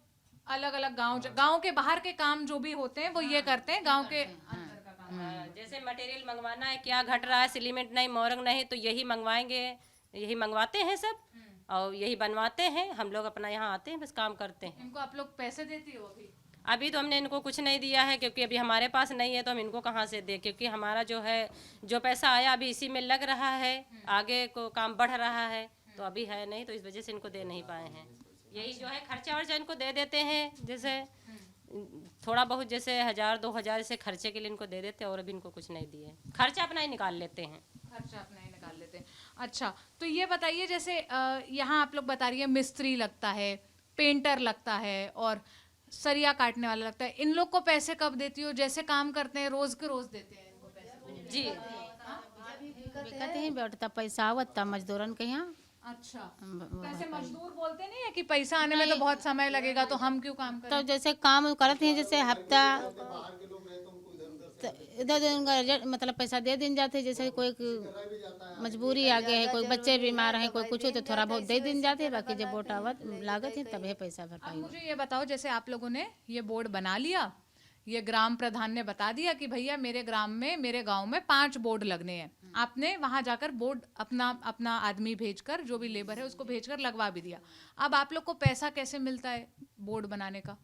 अलग अलग गांव के बाहर के काम जो भी होते हैं वो ये करते हैं, गांव के अंदर का काम। जैसे मटेरियल मंगवाना है, क्या घट रहा है, सीमेंट नहीं, मोरंग नहीं, तो यही मंगवाएंगे, यही मंगवाते हैं सब और यही बनवाते हैं। हम लोग अपना यहाँ आते हैं, बस काम करते हैं। इनको आप लोग पैसे देती हो अभी? अभी तो हमने इनको कुछ नहीं दिया है, क्योंकि अभी हमारे पास नहीं है, तो हम इनको कहाँ से दें, क्योंकि हमारा जो है जो पैसा आया अभी इसी में लग रहा है, आगे को काम बढ़ रहा है, तो अभी है नहीं, तो इस वजह से इनको दे नहीं पाए हैं। यही जो है खर्चा वर्चा इनको दे देते हैं, जैसे थोड़ा बहुत जैसे 1000-2000 से खर्चे के लिए इनको दे देते हैं, और अभी इनको कुछ नहीं दिए। खर्चा अपना ही निकाल लेते हैं। खर्चा अपना ही निकाल लेते हैं। अच्छा, तो ये बताइए जैसे यहाँ आप लोग बता रही है मिस्त्री लगता है, पेंटर लगता है और सरिया काटने वाला लगता है। इन लोग को पैसे कब देती हो? जैसे काम करते हैं रोज के रोज देते हैं इनको पैसे? जी कहते हैं बैठता पैसा आवता मजदूरन के यहाँ। अच्छा, कैसे मजदूर बोलते नहीं है कि पैसा आने में तो बहुत समय लगेगा, तो हम क्यों काम करें? तो जैसे काम करते हैं, जैसे हफ्ता तो इधर मतलब पैसा दे दिन जाते हैं। जैसे कोई मजबूरी आ गया है, कोई बच्चे बीमार हैं, कोई कुछ हो तो थोड़ा बहुत दे दिन जाते हैं। बाकी जब वोट आवत लागत है तब है पैसा भरपाई। मुझे ये बताओ, जैसे आप लोगों ने ये बोर्ड बना लिया, ये ग्राम प्रधान ने बता दिया कि भैया मेरे ग्राम में, मेरे गांव में 5 बोर्ड लगने हैं। आपने वहां जाकर बोर्ड अपना आदमी भेजकर, जो भी लेबर है उसको भेजकर लगवा भी दिया। अब आप लोग को पैसा कैसे मिलता है बोर्ड बनाने का?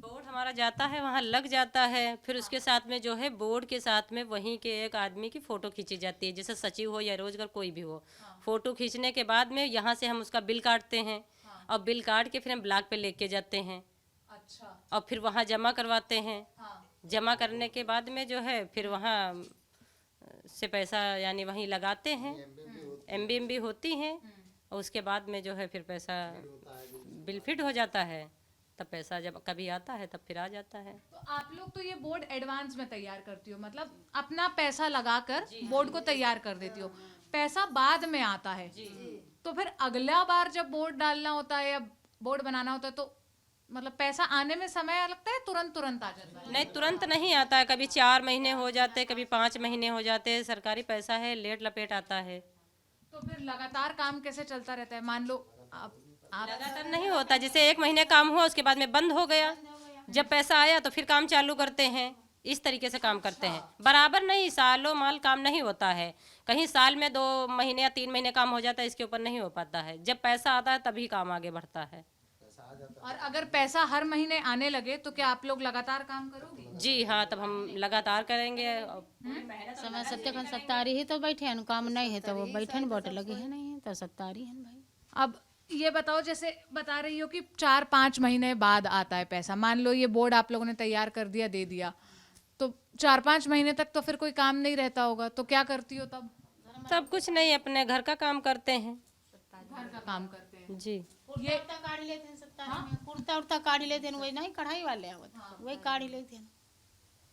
बोर्ड हमारा जाता है, वहाँ लग जाता है, फिर उसके साथ में जो है बोर्ड के साथ में वहीं के एक आदमी की फ़ोटो खींची जाती है, जैसे सचिव हो या रोजगार कोई भी हो। फ़ोटो खींचने के बाद में यहाँ से हम उसका बिल काटते हैं, और बिल काट के फिर हम ब्लॉक पे लेके जाते हैं। अच्छा, और फिर वहाँ जमा करवाते हैं। जमा करने के बाद में जो है फिर वहाँ से पैसा यानी वहीं लगाते हैं, एमबी होती हैं, और उसके बाद में जो है फिर पैसा बिल फिट हो जाता है, तब पैसा जब कभी आता है तब फिर आ जाता है। तो आप लोग तो ये बोर्ड एडवांस में तैयार करती हो, मतलब अपना पैसा लगाकर बोर्ड को तैयार कर देती हो, पैसा बाद में आता है। तो फिर अगला बार जब बोर्ड डालना होता है या बोर्ड बनाना होता है, तो मतलब पैसा आने में समय लगता है, तुरंत आ जाता है? नहीं, तुरंत नहीं आता है, कभी 4 महीने हो जाते हैं, कभी 5 महीने हो जाते हैं। सरकारी पैसा है, लेट लपेट आता है। तो फिर लगातार काम कैसे चलता रहता है? मान लो आप लगातार नहीं होता, जैसे 1 महीने काम हुआ उसके बाद में बंद हो गया, जब पैसा आया तो फिर काम चालू करते हैं। इस तरीके से काम करते हैं, बराबर नहीं, सालों माल काम नहीं होता है। कहीं साल में 2 महीने या 3 महीने काम हो जाता है, इसके ऊपर नहीं हो पाता है। जब पैसा आता है तभी काम आगे बढ़ता है। और अगर पैसा हर महीने आने लगे तो क्या आप लोग लगातार काम करोगे? जी हाँ, तब हम लगातार करेंगे। समय सत्य सत्तारी ही तो बैठे हैं, काम नहीं है तो वो बैठे न बोट लगे हैं, नहीं है तो सत्तारी है भाई। अब ये बताओ, जैसे बता रही हो कि 4-5 महीने बाद आता है पैसा। मान लो ये बोर्ड आप लोगों ने तैयार कर दिया, दे दिया, तो 4-5 महीने तक तो फिर कोई काम नहीं रहता होगा, तो क्या करती हो तब? सब कुछ नहीं, अपने घर का काम करते हैं। घर का काम करते हैं जी। ये काढ़ लेते हैं सत्तारी में, कुर्ता उर्ता काढ़ लेते हैं, वही नहीं कढ़ाई वाले आवत वही काढ़ लेते हैं।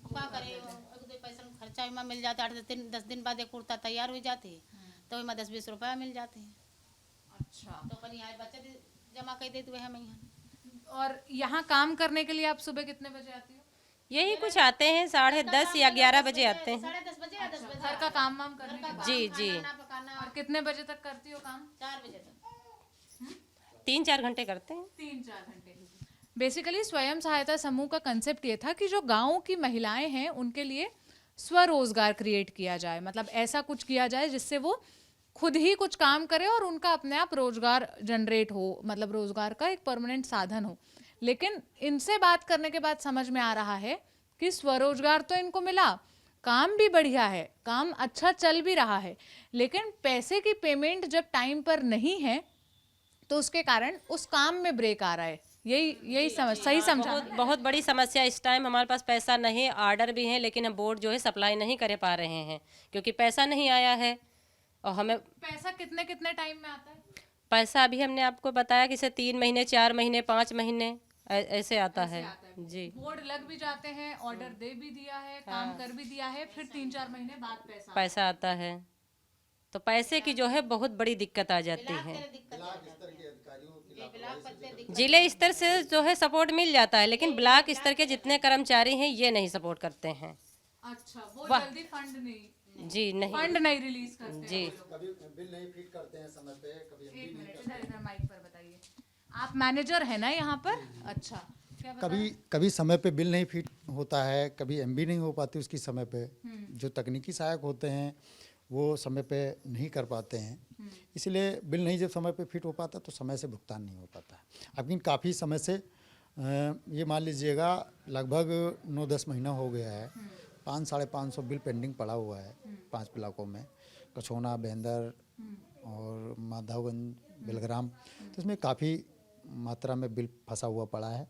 क्या करे, पैसा खर्चा में मिल जाता है। 8-10 दिन बाद एक कुर्ता तैयार हो जाते हैं, तो वही 10-20 रुपया मिल जाते हैं। अच्छा, तो अपन यहाँ बचत जमा कर देते हैं हम यहाँ। और यहाँ काम करने के लिए आप सुबह कितने बजे आती हो? यही कुछ आते हैं 10:30 या 11 बजे आते हैं। 10:30 बजे या 10 बजे घर का काम वाम करने के बाद? जी जी। पकाना। और कितने बजे तक करती हो काम? 4 बजे तक 3-4 घंटे करते हैं। 3-4 घंटे। बेसिकली स्वयं सहायता समूह का कंसेप्ट ये था कि जो गाँव की महिलाएं हैं उनके लिए स्वरोजगार क्रिएट किया जाए, मतलब ऐसा कुछ किया जाए जिससे वो खुद ही कुछ काम करे और उनका अपने आप रोजगार जनरेट हो, मतलब रोजगार का एक परमानेंट साधन हो। लेकिन इनसे बात करने के बाद समझ में आ रहा है कि स्वरोजगार तो इनको मिला, काम भी बढ़िया है, काम अच्छा चल भी रहा है, लेकिन पैसे की पेमेंट जब टाइम पर नहीं है तो उसके कारण उस काम में ब्रेक आ रहा है। यही समझ सही समझा? बहुत बड़ी समस्या इस टाइम हमारे पास पैसा नहीं, ऑर्डर भी है, लेकिन हम बोर्ड जो है सप्लाई नहीं कर पा रहे हैं क्योंकि पैसा नहीं आया है। और हमें पैसा कितने कितने टाइम में आता है? पैसा अभी हमने आपको बताया कि 3 महीने, 4 महीने, 5 महीने ऐसे आता है। जी, बोर्ड लग भी जाते हैं, ऑर्डर दे भी दिया है, काम कर भी दिया है, फिर 3-4 महीने बाद पैसा आता है। तो पैसे की जो है बहुत बड़ी दिक्कत आ जाती है। जिले स्तर से जो है सपोर्ट मिल जाता है, लेकिन ब्लॉक स्तर के जितने कर्मचारी हैं ये नहीं सपोर्ट करते हैं। अच्छा, वो जल्दी फंड नहीं, जी नहीं, फंड नहीं रिलीज करते जी। कभी बिल नहीं फीड करते हैं समय पे, कभी एक मिनट, इधर माइक पर बताइए। आप मैनेजर है ना यहाँ पर? अच्छा, क्या बता? कभी समय पे बिल नहीं फीड होता है, कभी एमबी नहीं हो पाती उसकी समय पे। जो तकनीकी सहायक होते हैं वो समय पे नहीं कर पाते हैं, इसलिए बिल नहीं जब समय पे फिट हो पाता तो समय से भुगतान नहीं हो पाता है। लेकिन काफ़ी समय से ये मान लीजिएगा लगभग 9-10 महीना हो गया है, 500-550 बिल पेंडिंग पड़ा हुआ है 5 ब्लॉकों में, कछोना, बेंदर और माधवगंज, बेलग्राम। तो इसमें काफ़ी मात्रा में बिल फंसा हुआ पड़ा है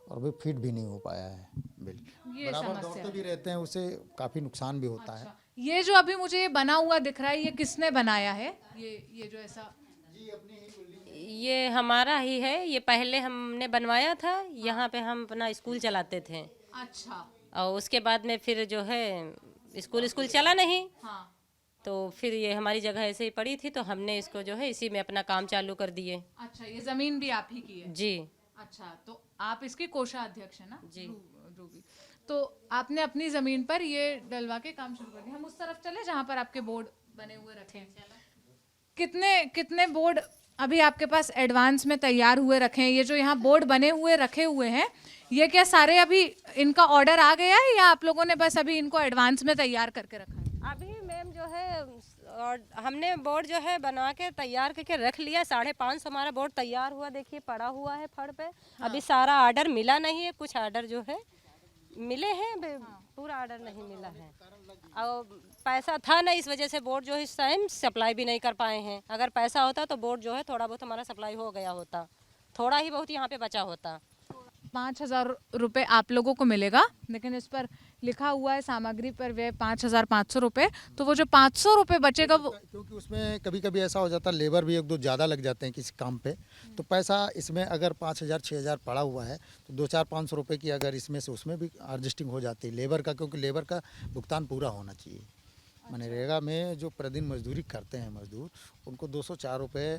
और अभी फिट भी नहीं हो पाया है बिल। बराबर दौड़ते भी रहते हैं, उससे काफ़ी नुकसान भी होता है। ये जो अभी मुझे ये बना हुआ दिख रहा है, ये किसने बनाया है? ये जो ऐसा ये हमारा ही है। ये पहले हमने बनवाया था, यहाँ पे हम अपना स्कूल चलाते थे। अच्छा, और उसके बाद में फिर जो है स्कूल चला नहीं, हाँ, तो फिर ये हमारी जगह ऐसे ही पड़ी थी, तो हमने इसको जो है इसी में अपना काम चालू कर दिए। अच्छा, ये जमीन भी आप ही की है? जी अच्छा, तो आप इसके कोषाध्यक्ष है ना? जी। रूबी, तो आपने अपनी जमीन पर ये डलवा के काम शुरू कर दिया। हम उस तरफ चले जहाँ पर आपके बोर्ड बने हुए रखे हैं। कितने बोर्ड अभी आपके पास एडवांस में तैयार हुए रखे हैं? ये जो यहाँ बोर्ड बने हुए रखे हुए हैं, ये क्या सारे अभी इनका ऑर्डर आ गया है या आप लोगों ने बस अभी इनको एडवांस में तैयार करके रखा है? अभी मैम जो है और हमने बोर्ड जो है बना के तैयार करके रख लिया। 550 हमारा बोर्ड तैयार हुआ, देखिए पड़ा हुआ है फड़ पे। अभी सारा ऑर्डर मिला नहीं है, कुछ ऑर्डर जो है मिले हैं, पूरा ऑर्डर नहीं मिला है। और पैसा था नहीं, इस वजह से बोर्ड जो है इस टाइम सप्लाई भी नहीं कर पाए हैं। अगर पैसा होता तो बोर्ड जो है थोड़ा बहुत हमारा सप्लाई हो गया होता, थोड़ा ही बहुत यहाँ पे बचा होता। 5,000 रुपये आप लोगों को मिलेगा, लेकिन इस पर लिखा हुआ है सामग्री पर व्यय 5,500 रुपये। तो वो जो 500 रुपये बचेगा वो, क्योंकि उसमें कभी कभी ऐसा हो जाता है लेबर भी 1-2 ज़्यादा लग जाते हैं किसी काम पे, तो पैसा इसमें अगर 5,000-6,000 पड़ा हुआ है तो 200-500 रुपये की अगर इसमें से उसमें भी एडजस्टिंग हो जाती है लेबर का, क्योंकि लेबर का भुगतान पूरा होना चाहिए। मनरेगा में जो प्रतिदिन मजदूरी करते हैं मजदूर, उनको 204 रुपये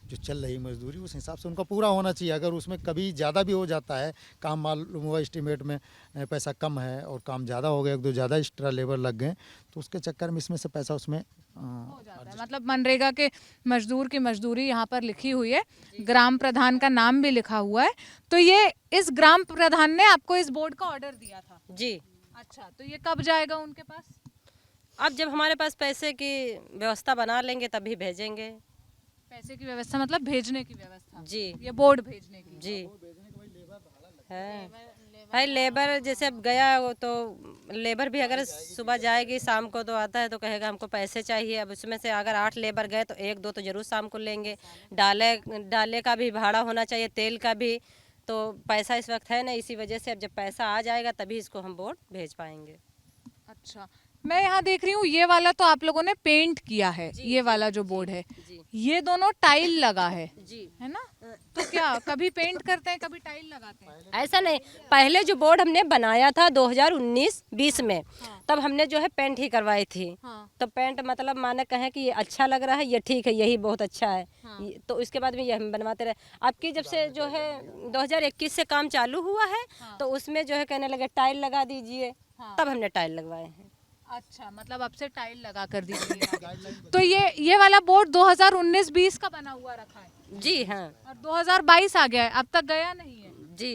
जो चल रही मजदूरी उस हिसाब से उनका पूरा होना चाहिए। अगर उसमें कभी ज़्यादा भी हो जाता है, काम मालूम हुआ एस्टीमेट में पैसा कम है और काम ज़्यादा हो गया, 1-2 ज़्यादा एक्स्ट्रा लेबर लग गए, तो उसके चक्कर में इसमें से पैसा उसमें हो जाता है। मतलब मनरेगा के मजदूर की मजदूरी यहाँ पर लिखी हुई है, ग्राम प्रधान का नाम भी लिखा हुआ है। तो ये इस ग्राम प्रधान ने आपको इस बोर्ड का ऑर्डर दिया था? जी। अच्छा, तो ये कब जाएगा उनके पास? अब जब हमारे पास पैसे की व्यवस्था बना लेंगे तभी भेजेंगे। पैसे की व्यवस्था मतलब भेजने की व्यवस्था? जी ये बोर्ड भेजने की? जी है भाई। लेबर जैसे अब गया वो तो लेबर भी अगर सुबह जाएगी शाम को तो आता है तो कहेगा हमको पैसे चाहिए। अब उसमें से अगर 8 लेबर गए तो 1-2 तो जरूर शाम को लेंगे। डाले का भी भाड़ा होना चाहिए, तेल का भी, तो पैसा इस वक्त है ना, इसी वजह से अब जब पैसा आ जाएगा तभी इसको हम बोर्ड भेज पाएंगे। अच्छा, मैं यहाँ देख रही हूँ ये वाला तो आप लोगों ने पेंट किया है, ये वाला जो बोर्ड है, ये दोनों टाइल लगा है जी, है ना? तो क्या कभी पेंट करते हैं कभी टाइल लगाते हैं? ऐसा नहीं, पहले जो बोर्ड हमने बनाया था 2019-20 में, तब हमने जो है पेंट ही करवाई थी। तो पेंट मतलब माने कहें कि ये अच्छा लग रहा है, ये ठीक है, यही बहुत अच्छा है। तो इसके बाद में ये हम बनवाते रहे। अब की जब से जो है 2021 से काम चालू हुआ है तो उसमें जो है कहने लगे टाइल लगा दीजिए, तब हमने टाइल लगवाए हैं। अच्छा, मतलब अब से टाइल लगा कर दीजिए। तो ये वाला बोर्ड 2019-20 का बना हुआ रखा है? जी हाँ। और 2022 आ गया है, अब तक गया नहीं है? जी,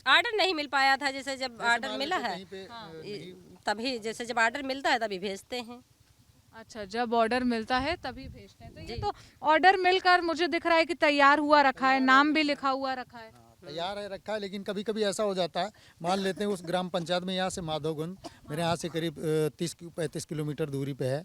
ऑर्डर नहीं मिल पाया था। जैसे जब ऑर्डर मिला है तभी, जैसे जब ऑर्डर मिलता है तभी भेजते हैं। अच्छा, जब ऑर्डर मिलता है तभी भेजते हैं। तो ये तो ऑर्डर मिलकर मुझे दिख रहा है कि तैयार हुआ रखा है, नाम भी लिखा हुआ रखा है। तैयार है रखा है, लेकिन कभी कभी ऐसा हो जाता है, मान लेते हैं उस ग्राम पंचायत में यहाँ से माधोगुंज मेरे यहाँ से करीब 30-35 किलोमीटर दूरी पे है।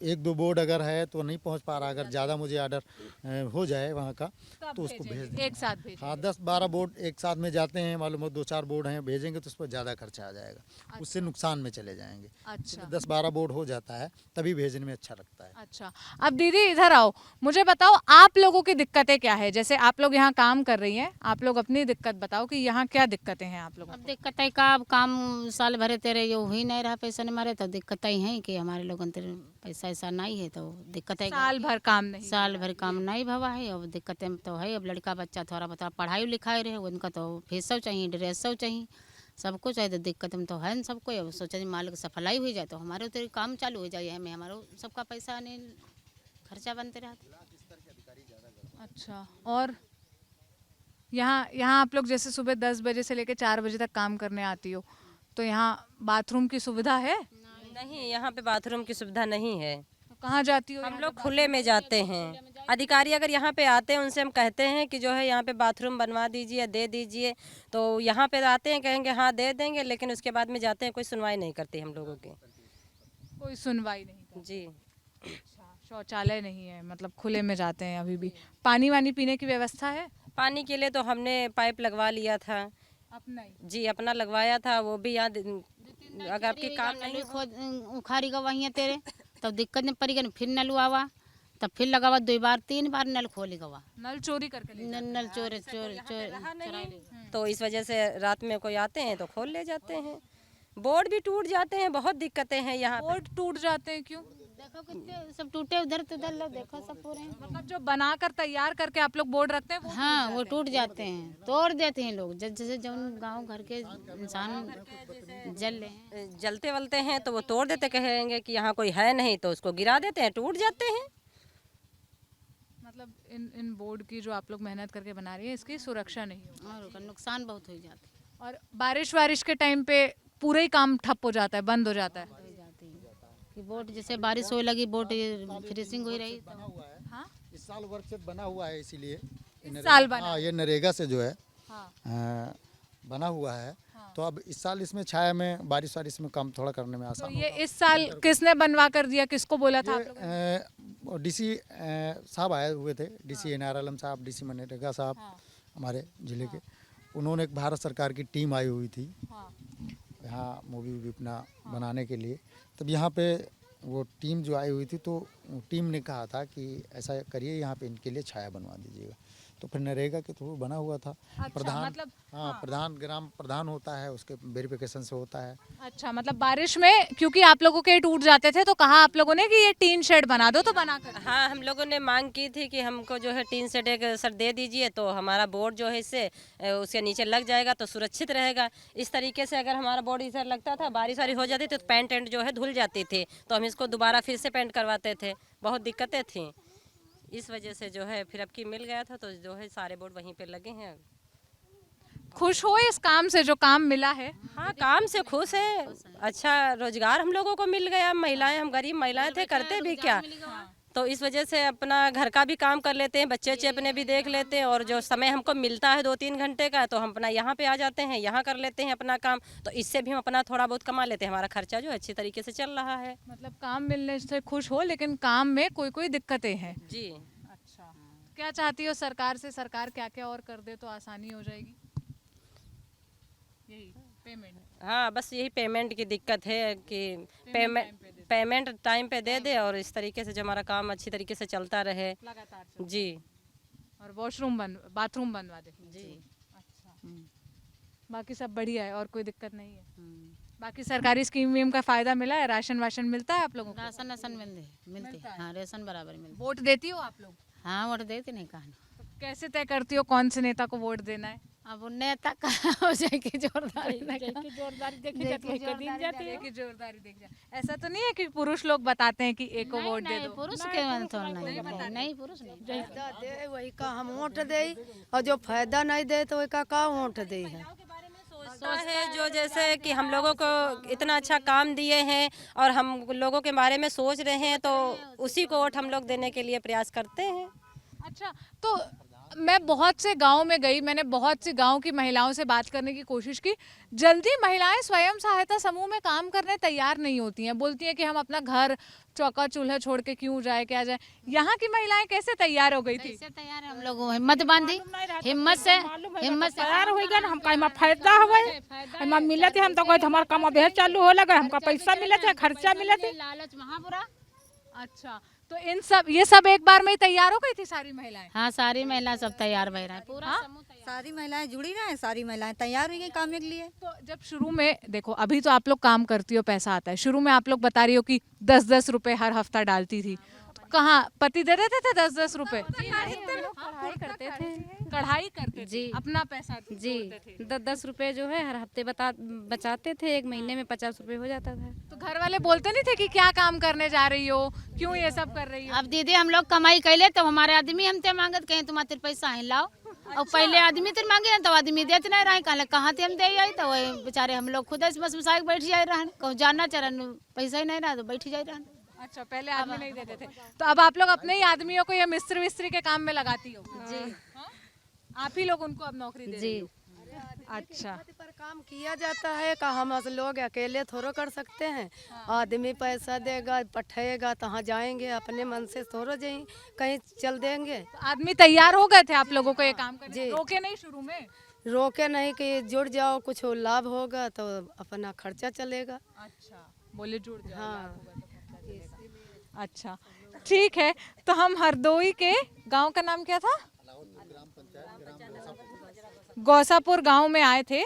एक दो बोर्ड अगर है तो नहीं पहुँच पा रहा, अगर ज़्यादा मुझे ऑर्डर हो जाए वहाँ का तो उसको भेज दें। एक साथ भेज। हाँ, 10-12 बोर्ड एक साथ में जाते हैं, मालूम हो 2-4 बोर्ड हैं, भेजेंगे तो उस पर ज़्यादा खर्चा आ जाएगा, उससे नुकसान में चले जाएंगे। अच्छा 10-12 बोर्ड हो जाता है तभी भेजने में अच्छा लगता है। अच्छा, अब दीदी इधर आओ, मुझे बताओ आप लोगों की दिक्कतें क्या है? जैसे आप लोग यहाँ काम कर रही हैं, आप लोग अपनी दिक्कत बताओ कि यहाँ क्या दिक्कतें हैं आप लोगों अब दिक्कत है का, अब काम साल भरे तेरे ये हो ही नहीं रहा, पैसा नहीं मारे तो दिक्कत ही है कि हमारे लोगन तेरे पैसा ऐसा नहीं है तो दिक्कत है। साल भर काम नहीं। साल भर काम नहीं भवा है, अब दिक्कतें तो है। अब लड़का बच्चा थोड़ा बहुत पढ़ाई लिखाई रहे, उनका तो फीस सब चाहिए, ड्रेस सब चाहिए, सब कुछ है, तो दिक्कत में तो है न सबको। अब सोचा मालिक सफलाई हो जाए तो हमारे तो काम चालू हो जाए, हमें हमारो सबका पैसा नहीं खर्चा बनते रहते। अच्छा, और यहाँ आप लोग जैसे सुबह 10 बजे से लेकर 4 बजे तक काम करने आती हो, तो यहाँ बाथरूम की सुविधा है? नहीं, यहाँ पे बाथरूम की सुविधा नहीं है। तो कहाँ जाती हो? हम लोग खुले में जाते हैं। अधिकारी अगर यहाँ पे आते हैं उनसे हम कहते हैं कि जो है यहाँ पे बाथरूम बनवा दीजिए, दे दीजिए, तो यहाँ पे आते हैं कहेंगे हाँ दे देंगे, लेकिन उसके बाद में जाते हैं कोई सुनवाई नहीं करती हम लोगों की। कोई सुनवाई नहीं करती। जी। अच्छा, शौचालय नहीं है, मतलब खुले में जाते हैं अभी भी। पानी वानी पीने की व्यवस्था है? पानी के लिए तो हमने पाइप लगवा लिया था। अपना ही? जी, अपना लगवाया था, वो भी यहाँ अगर आपके काम नहीं खोद उखाड़ी गवा वहीं तेरे तब दिक्कत नहीं पड़ी गई, फिर नल आवा तब फिर लगावा, 2 बार 3 बार नल खोली गवा, नल चोरी करके ले जाते नल चोर चोर रहा चोर नहीं, तो इस वजह से रात में कोई आते हैं तो खोल ले जाते हैं। बोर्ड भी टूट जाते हैं, बहुत दिक्कतें हैं यहाँ पे। बोर्ड टूट जाते हैं क्यों? देखो कितने सब टूटे, उधर तो उधर लो, देखो सब पूरे। मतलब जो बनाकर तैयार करके आप लोग बोर्ड रखते हैं वो हाँ वो टूट जाते हैं, तोड़ देते हैं लोग। जैसे जो गांव घर के इंसान जल रहे हैं, जलते वलते हैं तो वो तोड़ देते, कहेंगे कि यहाँ कोई है नहीं, तो उसको गिरा देते हैं, टूट जाते हैं। मतलब इन बोर्ड की जो आप लोग मेहनत करके बना रही है इसकी सुरक्षा नहीं हो, और उसका नुकसान बहुत हो जाता है। और बारिश के टाइम पे पूरा ही काम ठप हो जाता है, बंद हो जाता है। हो जाती है कि बोट जैसे बारिश होने लगी, बोट फिनिशिंग हो रही तो हाँ, इस साल वर्कशॉप बना हुआ है, इसीलिए इस साल बना। हाँ, ये नरेगा से जो है हाँ। बना हुआ है। तो अब इस साल इसमें छाया में बारिश वारिश में काम थोड़ा करने में तो आसान ये इस साल किसने बनवा कर दिया, किसको बोला था आप लोगों ने? डीसी साहब आए हुए थे, डीसी एनआर आलम साहब, डीसी मनरेगा साहब हमारे ज़िले के। उन्होंने एक भारत सरकार की टीम आई हुई थी हाँ। यहाँ मूवी वूवी अपना बनाने के लिए। तब यहाँ पे वो टीम जो आई हुई थी तो टीम ने कहा था कि ऐसा करिए, यहाँ पे इनके लिए छाया बनवा दीजिएगा। तो फिर नरेगा के थ्रू बना हुआ था। प्रधान मतलब हाँ, प्रधान ग्राम प्रधान होता है, उसके वेरिफिकेशन से होता है। अच्छा, मतलब बारिश में क्योंकि आप लोगों के टूट जाते थे तो कहा आप लोगों ने कि ये टीन शेड बना दो, तो बना कर। हाँ, हम लोगों ने मांग की थी कि हमको जो है टीन सेट एक सर दे दीजिए, तो हमारा बोर्ड जो है इससे उसके नीचे लग जाएगा तो सुरक्षित रहेगा। इस तरीके से अगर हमारा बोर्ड इधर लगता था, बारिश वारी हो जाती थी तो पेंट एंड जो है धुल जाती थी, तो हम इसको दोबारा फिर से पेंट करवाते थे, बहुत दिक्कतें थी। इस वजह से जो है फिर अब की मिल गया था, तो जो है सारे बोर्ड वहीं पे लगे हैं। खुश हो इस काम से जो काम मिला है? हाँ, काम से खुश है। अच्छा रोजगार हम लोगों को मिल गया। महिलाएं, हम गरीब महिलाएं थे, करते भी क्या, तो इस वजह से अपना घर का भी काम कर लेते हैं, बच्चे बच्चे अपने भी देख लेते हैं, और जो समय हमको मिलता है 2-3 घंटे का, तो हम अपना यहाँ पे आ जाते हैं, यहाँ कर लेते हैं अपना काम, तो इससे भी हम अपना थोड़ा बहुत कमा लेते हैं। हमारा खर्चा जो है अच्छी तरीके से चल रहा है। मतलब काम मिलने से खुश हो, लेकिन काम में कोई दिक्कतें हैं। जी। अच्छा, क्या चाहती हो सरकार से? सरकार क्या क्या और कर दे तो आसानी हो जाएगी? यही पेमेंट? हाँ, बस यही पेमेंट की दिक्कत है कि पेमेंट टाइम पे दे दे, और इस तरीके से जो हमारा काम अच्छी तरीके से चलता रहे। लगातार जी। और बाथरूम बनवा दे। जी। अच्छा, बाकी सब बढ़िया है और कोई दिक्कत नहीं है? बाकी सरकारी स्कीम वीम का फायदा मिला है? राशन वाशन मिलता है आप लोगों को? राशन मिलते हाँ, रेशन बराबर मिलते। वोट देती हो आप लोग? हाँ वोट देते नहीं कहा। तो कैसे तय करती हो कौन से नेता को वोट देना है? अब वो नेता का हो जाएगी जोरदारी जोरदारी देखी देख जाए। ऐसा तो नहीं है कि पुरुष लोग बताते हैं कि एक को वोट दे दो? पुरुष के मन थोड़ा नहीं पुरुष नहीं दे वही का हम वोट दे, और जो फायदा नहीं दे तो वही का वोट दे है। सोचता है जो जैसे कि हम लोगों को इतना अच्छा काम दिए हैं और हम लोगों के बारे में सोच रहे हैं, तो उसी को वोट हम लोग देने के लिए प्रयास करते हैं। अच्छा, तो मैं बहुत से गांव में गई, मैंने बहुत सी गांव की महिलाओं से बात करने की कोशिश की। जल्दी महिलाएं स्वयं सहायता समूह में काम करने तैयार नहीं होती हैं, बोलती हैं कि हम अपना घर चौका चूल्हा छोड़ के क्यों जाए, क्या जाए। यहाँ की महिलाएं कैसे तैयार हो गई थी? कैसे तैयार है हम लोग, हिम्मत बांधी, हिम्मत से तैयार हो गए हमका इमा फायदा हुए इमा मिलत है। हम तो कोई हमारा काम अभी चालू हो लगा, हमका पैसा मिलत है, खर्चा मिलत है। लालच महाबुरा। अच्छा, तो ये सब एक बार में ही तैयार हो गई थी सारी महिलाएं? हाँ, सारी महिला सब तैयार भई रहा है, पूरा समूह तैयार। सारी महिलाएं जुड़ी ना है, सारी महिलाएं तैयार हुई हैं काम के लिए। तो जब शुरू में देखो, अभी तो आप लोग काम करती हो, पैसा आता है, शुरू में आप लोग बता रही हो कि 10-10 रुपए हर हफ्ता डालती थी, कहाँ पति दे देते थे 10-10 रुपए? कढ़ाई करते थे कढ़ाई करते थे, जी। अपना पैसा जी। जोड़ते थे। 10-10 रुपए जो है हर हफ्ते बचाते थे, एक महीने में 50 रुपए हो जाता था। तो घर वाले बोलते नहीं थे कि क्या काम करने जा रही हो, क्यों ये सब कर रही हो? अब दीदी हम लोग कमाई कैले तो हमारे आदमी हमते मांगत कहीं तुम्हारे पैसा है लाओ। और पहले आदमी तेरे मांगे ना तो आदमी देते नहीं रहे, कहले कहाँ थे हम दे आई, तो वही बेचारे हम लोग खुद से बस बसा के बैठ जाए रहन, कहूँ जाना चरण पैसा ही नहीं रहा तो बैठ जाए रहन। अच्छा, पहले आदमी नहीं देते थे, तो अब आप लोग अपने ही आदमियों को ये मिस्त्री विस्त्री के काम में लगाती हो? जी। आप ही लोग उनको अब नौकरी दे रही हो? अच्छा, पर काम किया जाता है का हम लोग अकेले थोड़ा कर सकते हैं। आदमी पैसा देगा, पठाएगा, तहाँ जाएंगे, अपने मन से थोड़ा जाएंगे, कहीं चल देंगे। तो आदमी तैयार हो गए थे आप लोगों को ये काम करने, रोके नहीं शुरू में? रोके नहीं कि जुड़ जाओ, कुछ लाभ होगा तो अपना खर्चा चलेगा। अच्छा, बोले जुड़ जाओ, हाँ। लाभ होगा तो खर्चा चलेगा। अच्छा, ठीक है। तो हम हरदोई के गांव का नाम क्या था? गौसापुर गांव में आए थे।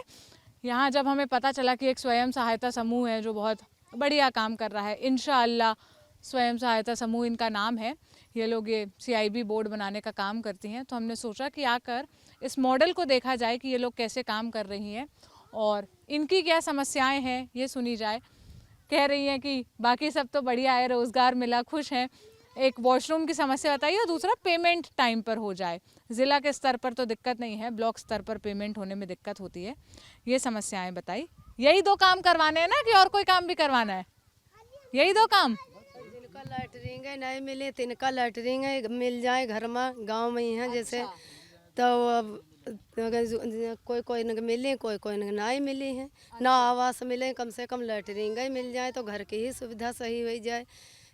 यहाँ जब हमें पता चला कि एक स्वयं सहायता समूह है जो बहुत बढ़िया काम कर रहा है, इंशाअल्लाह स्वयं सहायता समूह इनका नाम है, ये लोग ये CIB बोर्ड बनाने का काम करती हैं, तो हमने सोचा कि आकर इस मॉडल को देखा जाए कि ये लोग कैसे काम कर रही हैं और इनकी क्या समस्याएं हैं ये सुनी जाए। कह रही हैं कि बाकी सब तो बढ़िया है, रोज़गार मिला, खुश हैं, एक वॉशरूम की समस्या बताइए और दूसरा पेमेंट टाइम पर हो जाए। ज़िला के स्तर पर तो दिक्कत नहीं है, ब्लॉक स्तर पर पेमेंट होने में दिक्कत होती है। ये समस्याएं बताई। यही 2 काम करवाने हैं ना कि और कोई काम भी करवाना है? यही 2 काम? जिनका लैटरिंग नहीं मिले तिनका लैटरिंग मिल जाए घर में, गांव में ही है जैसे, तो अब कोई कोई न मिली, कोई कोई न नहीं मिली है। ना आवास मिले, कम से कम लैटरिंग ही मिल जाए तो घर की ही सुविधा सही हो जाए।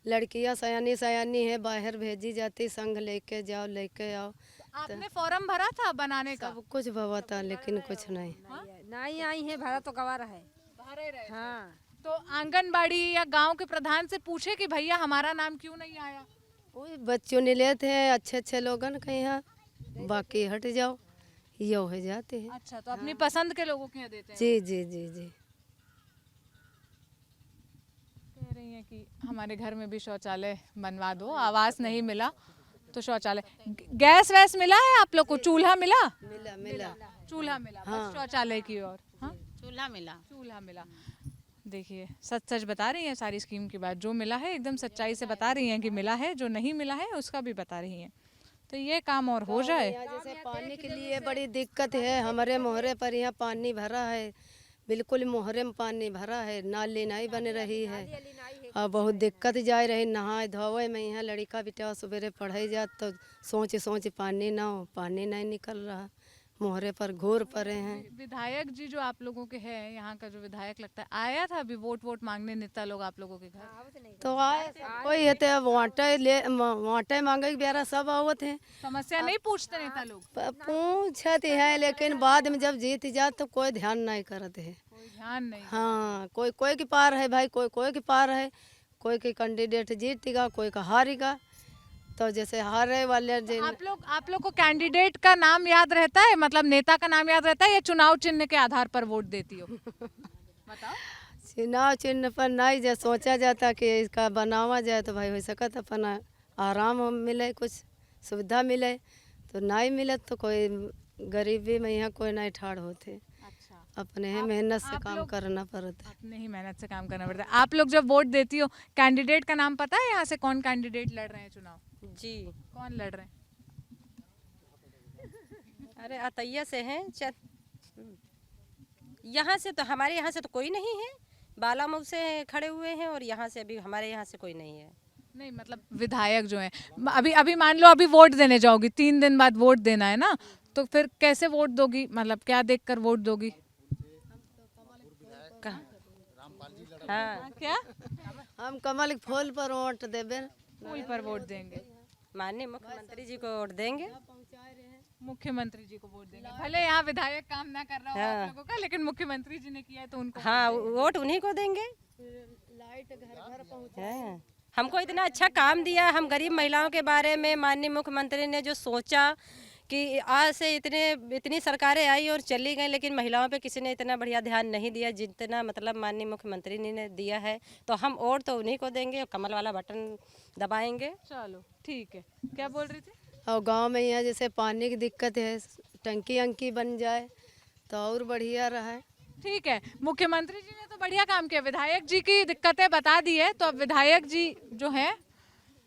लड़कियां सयानी है, बाहर भेजी जाती, संग लेके जाओ लेके आओ। आपने फॉर्म भरा था बनाने का? सब कुछ भवा था लेकिन कुछ नहीं। नहीं आई है, भारत तो गवा रहा है। भरे रहे। हाँ, तो आंगनबाड़ी या गांव के प्रधान से पूछे कि भैया हमारा नाम क्यों नहीं आया? वही बच्चों ने लेते हैं अच्छे अच्छे लोगन के यहाँ, बाकी हट जाओ ये हो जाते हैं। अच्छा, तो अपनी पसंद के लोगों के यहाँ देते हैं? जी जी जी जी। कह रही हैं कि हमारे घर में भी शौचालय बनवा दो, आवास नहीं मिला तो शौचालय। गैस वैस मिला है आप लोग को? चूल्हा मिला? मिला मिला। चूल्हा मिला, बस शौचालय की ओर। हाँ, चूल्हा मिला। चूल्हा मिला। देखिए, सच सच बता रही हैं सारी स्कीम की बात, जो मिला है एकदम सच्चाई से बता रही हैं कि मिला है, जो नहीं मिला है उसका भी बता रही हैं। तो ये काम और हो जाए। यहाँ जैसे पानी के लिए बड़ी दिक्कत है, हमारे मोहरे पर यहाँ पानी भरा है, बिल्कुल मोहरे में पानी भरा है, नाली नहीं बन रही है और बहुत दिक्कत जाए रही नहाए धोए में। यहाँ लड़का बेटा सवेरे पढ़ाई जात तो सोच सोच पानी ना हो, पानी नहीं निकल रहा, मोहरे पर घूर पड़े हैं। विधायक जी जो आप लोगों के हैं, यहाँ का जो विधायक लगता है, आया था अभी वोट मांगने नेता लोग आप लोगों के घर? तो आए कोई है तो वाटे मांगे बेरा सब आवत हैं, समस्या नहीं पूछते नेता लोग? पूछते हैं लेकिन बाद में जब जीत जात तो कोई ध्यान नहीं करते है। कोई ध्यान नहीं। हाँ, कोई कोई के पार है भाई, कोई कोई के पार है, कोई के कैंडिडेट जीतेगा, कोई का हारेगा। तो जैसे हारे वाले आप लोग को कैंडिडेट का नाम याद रहता है, मतलब नेता का नाम याद रहता है, या चुनाव चिन्ह के आधार पर वोट देती हो? बताओ। चुनाव चिन्ह पर नहीं जैसे सोचा जाता कि इसका बनावा जाए तो भाई हो सकता अपना आराम मिले, कुछ सुविधा मिले, तो नहीं मिले तो कोई गरीबी में यहाँ कोई नहीं ठाड़ होते। अपने ही मेहनत से काम करना पड़ता है। अपने ही मेहनत से काम करना पड़ता है। आप लोग जब वोट देती हो, कैंडिडेट का नाम पता है यहाँ से कौन कैंडिडेट लड़ रहे हैं चुनाव? जी। कौन लड़ रहे हैं? अरे अतैया से हैं, यहाँ से तो हमारे यहाँ से तो कोई नहीं है, बालामऊ से खड़े हुए हैं और यहाँ से अभी हमारे यहाँ से कोई नहीं है। नहीं मतलब विधायक जो हैं, अभी अभी मान लो अभी वोट देने जाओगी, 3 दिन बाद वोट देना है ना, तो फिर कैसे वोट दोगी, मतलब क्या देखकर वोट दोगी? हाँ, क्या हम कमल के फूल पर वोट देबे। फूल पर वोट देंगे, माननीय मुख्यमंत्री जी को वोट देंगे। मुख्यमंत्री जी को वोट देंगे, भले यहाँ विधायक काम ना कर रहा हो आप लोगों का, लेकिन मुख्यमंत्री जी ने किया है तो उनको हाँ, वोट उन्हीं को देंगे। लाइट घर घर पहुँच। हाँ, हमको इतना अच्छा काम दिया, हम गरीब महिलाओं के बारे में माननीय मुख्यमंत्री ने जो सोचा कि आज से इतनी सरकारें आई और चली गई, लेकिन महिलाओं पे किसी ने इतना बढ़िया ध्यान नहीं दिया जितना मतलब माननीय मुख्यमंत्री ने दिया है। तो हम वोट तो उन्हीं को देंगे और कमल वाला बटन दबाएंगे। चलो ठीक है। क्या बोल रही थी? और गांव में यहाँ जैसे पानी की दिक्कत है, टंकी अंकी बन जाए तो और बढ़िया रहे। ठीक है, मुख्यमंत्री जी ने तो बढ़िया काम किया, विधायक जी की दिक्कतें बता दी है, तो अब विधायक जी जो हैं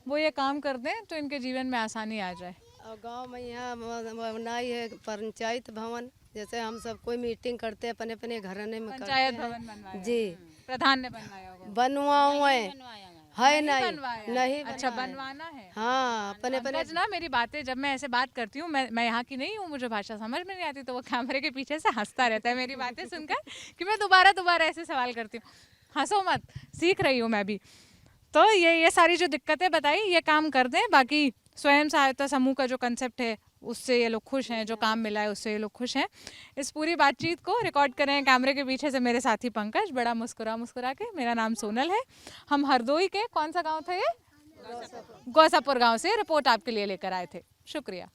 वो ये काम कर दें तो इनके जीवन में आसानी आ जाए। और गांव में यहाँ बनाई है पंचायत भवन, जैसे हम सब कोई मीटिंग करते हैं अपने अपने घराने में पंचायत करते हैं। भवन बनवाया, जी प्रधान ने बनवाया होगा। बनवाऊँ है नहीं बनवाया नहीं अच्छा बनवाना है। हाँ अपने अपने पंकज ना मेरी बातें जब मैं ऐसे बात करती हूँ, मैं यहाँ की नहीं हूँ, मुझे भाषा समझ में नहीं आती, तो वो कैमरे के पीछे से हंसता रहता है मेरी बातें सुनकर कि मैं दोबारा ऐसे सवाल करती हूँ। हंसो मत, सीख रही हूँ मैं भी। तो ये सारी जो दिक्कतें बताई ये काम कर दें, बाकी स्वयं सहायता समूह का जो कंसेप्ट है उससे ये लोग खुश हैं, जो काम मिला है उससे ये लोग खुश हैं। इस पूरी बातचीत को रिकॉर्ड कर रहे हैं कैमरे के पीछे से मेरे साथी पंकज, बड़ा मुस्कुरा के। मेरा नाम सोनल है। हम हरदोई के, कौन सा गांव था ये? गौसापुर गांव से रिपोर्ट आपके लिए लेकर आए थे। शुक्रिया।